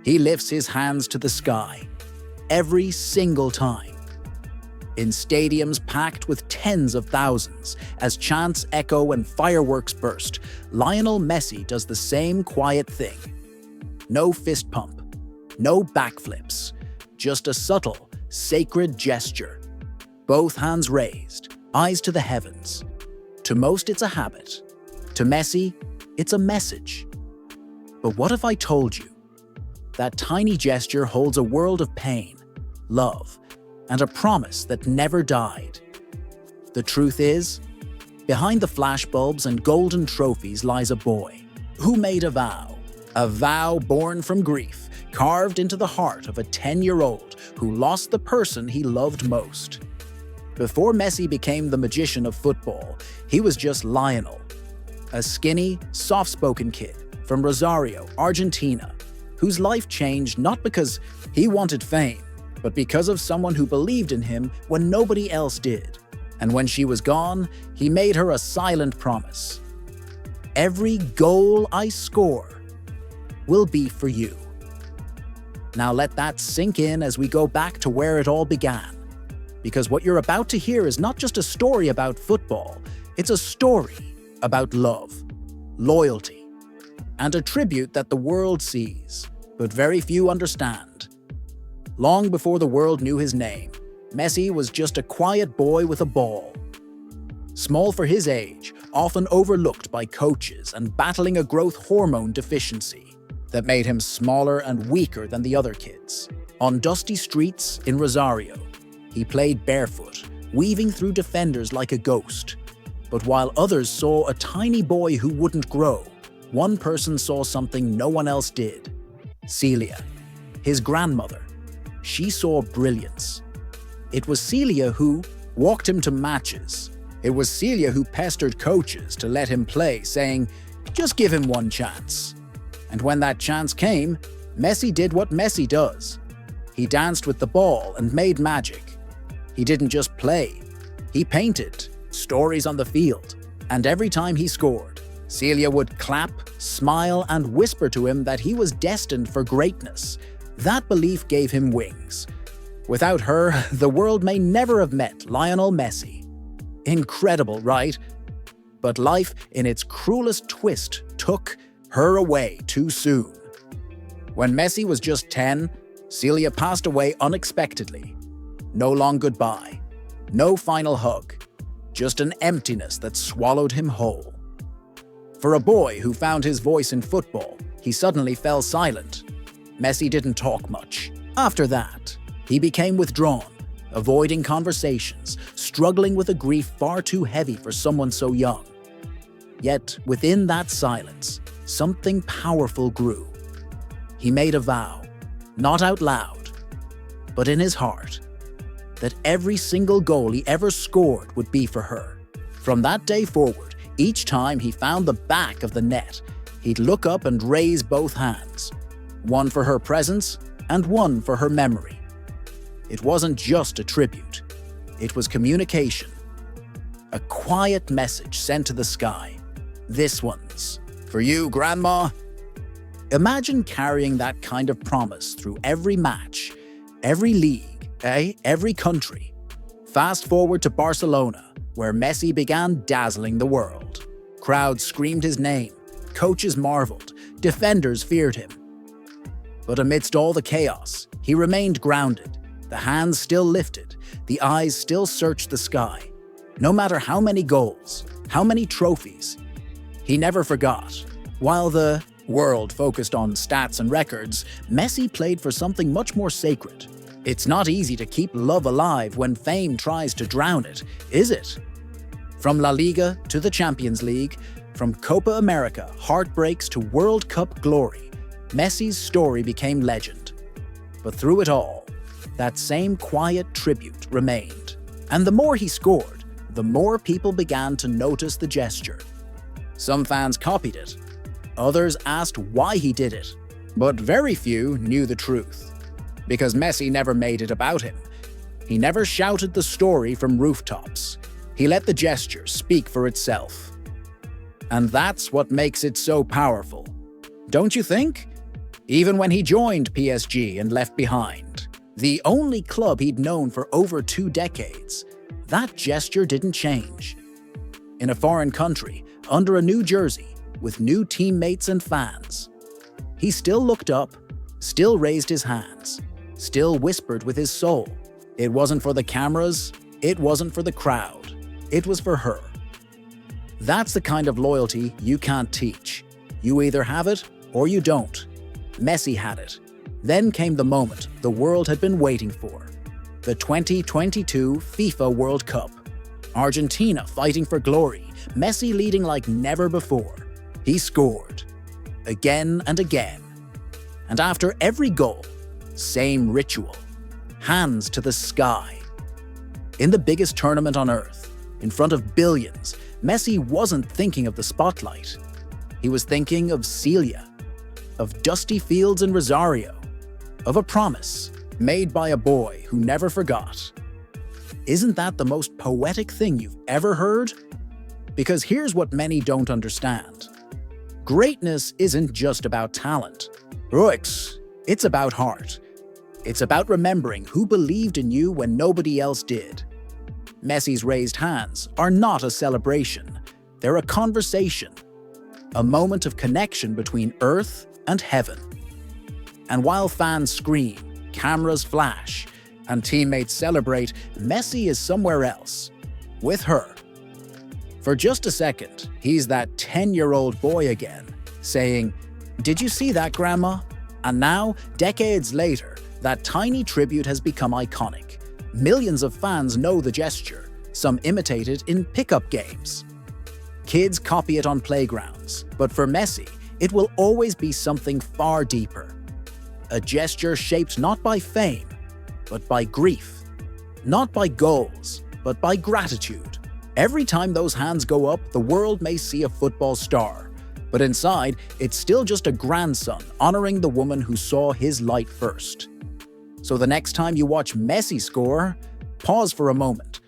He lifts his hands to the sky, every single time. In stadiums packed with tens of thousands, as chants echo and fireworks burst, Lionel Messi does the same quiet thing. No fist pump, no backflips, just a subtle, sacred gesture. Both hands raised, eyes to the heavens. To most, it's a habit. To Messi, it's a message. But what if I told you that tiny gesture holds a world of pain, love, and a promise that never died? The truth is, behind the flashbulbs and golden trophies lies a boy who made a vow born from grief, carved into the heart of a 10-year-old who lost the person he loved most. Before Messi became the magician of football, he was just Lionel, a skinny, soft-spoken kid from Rosario, Argentina, whose life changed not because he wanted fame, but because of someone who believed in him when nobody else did. And when she was gone, he made her a silent promise. Every goal I score will be for you. Now let that sink in as we go back to where it all began. Because what you're about to hear is not just a story about football, it's a story about love, loyalty, and a tribute that the world sees, but very few understand. Long before the world knew his name, Messi was just a quiet boy with a ball. Small for his age, often overlooked by coaches and battling a growth hormone deficiency that made him smaller and weaker than the other kids. On dusty streets in Rosario, he played barefoot, weaving through defenders like a ghost. But while others saw a tiny boy who wouldn't grow, one person saw something no one else did. Celia, his grandmother. She saw brilliance. It was Celia who walked him to matches. It was Celia who pestered coaches to let him play, saying, "Just give him one chance." And when that chance came, Messi did what Messi does. He danced with the ball and made magic. He didn't just play, he painted stories on the field. And every time he scored, Celia would clap, smile, and whisper to him that he was destined for greatness. That belief gave him wings. Without her, the world may never have met Lionel Messi. Incredible, right? But life, in its cruelest twist, took her away too soon. When Messi was just 10, Celia passed away unexpectedly. No long goodbye, no final hug, just an emptiness that swallowed him whole. For a boy who found his voice in football, he suddenly fell silent. Messi didn't talk much. After that, he became withdrawn, avoiding conversations, struggling with a grief far too heavy for someone so young. Yet, within that silence, something powerful grew. He made a vow, not out loud, but in his heart, that every single goal he ever scored would be for her. From that day forward, each time he found the back of the net, he'd look up and raise both hands, one for her presence and one for her memory. It wasn't just a tribute, it was communication. A quiet message sent to the sky. "This one's for you, Grandma." Imagine carrying that kind of promise through every match, every league, every country. Fast forward to Barcelona, where Messi began dazzling the world. Crowds screamed his name, coaches marveled, defenders feared him. But amidst all the chaos, he remained grounded, the hands still lifted, the eyes still searched the sky. No matter how many goals, how many trophies, he never forgot. While the world focused on stats and records, Messi played for something much more sacred. It's not easy to keep love alive when fame tries to drown it, is it? From La Liga to the Champions League, from Copa America heartbreaks to World Cup glory, Messi's story became legend. But through it all, that same quiet tribute remained. And the more he scored, the more people began to notice the gesture. Some fans copied it. Others asked why he did it. But very few knew the truth. Because Messi never made it about him. He never shouted the story from rooftops. He let the gesture speak for itself. And that's what makes it so powerful. Don't you think? Even when he joined PSG and left behind, the only club he'd known for over 2 decades, that gesture didn't change. In a foreign country, under a new jersey, with new teammates and fans, he still looked up, still raised his hands, still whispered with his soul. It wasn't for the cameras, it wasn't for the crowd, it was for her. That's the kind of loyalty you can't teach. You either have it or you don't. Messi had it. Then came the moment the world had been waiting for. The 2022 FIFA World Cup. Argentina fighting for glory, Messi leading like never before. He scored. Again and again. And after every goal, same ritual. Hands to the sky. In the biggest tournament on earth, in front of billions, Messi wasn't thinking of the spotlight. He was thinking of Celia, of dusty fields in Rosario, of a promise made by a boy who never forgot. Isn't that the most poetic thing you've ever heard? Because here's what many don't understand. Greatness isn't just about talent. It's about heart. It's about remembering who believed in you when nobody else did. Messi's raised hands are not a celebration. They're a conversation. A moment of connection between earth and heaven. And while fans scream, cameras flash, and teammates celebrate, Messi is somewhere else. With her. For just a second, he's that 10-year-old boy again, saying, "Did you see that, Grandma?" And now, decades later, that tiny tribute has become iconic. Millions of fans know the gesture, some imitate it in pickup games. Kids copy it on playgrounds, but for Messi, it will always be something far deeper. A gesture shaped not by fame, but by grief. Not by goals, but by gratitude. Every time those hands go up, the world may see a football star, but inside, it's still just a grandson honoring the woman who saw his light first. So the next time you watch Messi score, pause for a moment.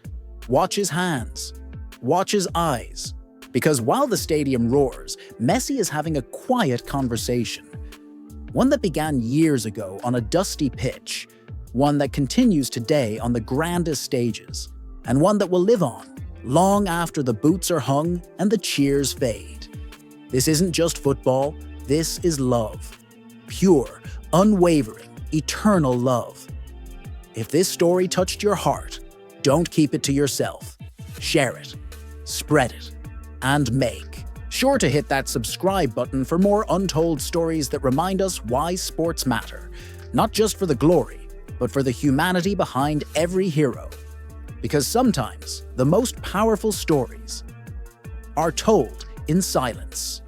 Watch his hands. Watch his eyes. Because while the stadium roars, Messi is having a quiet conversation. One that began years ago on a dusty pitch. One that continues today on the grandest stages. And one that will live on, long after the boots are hung and the cheers fade. This isn't just football, this is love. Pure, unwavering, eternal love. If this story touched your heart, don't keep it to yourself. Share it, spread it, and make sure to hit that subscribe button for more untold stories that remind us why sports matter, not just for the glory, but for the humanity behind every hero. Because sometimes the most powerful stories are told in silence.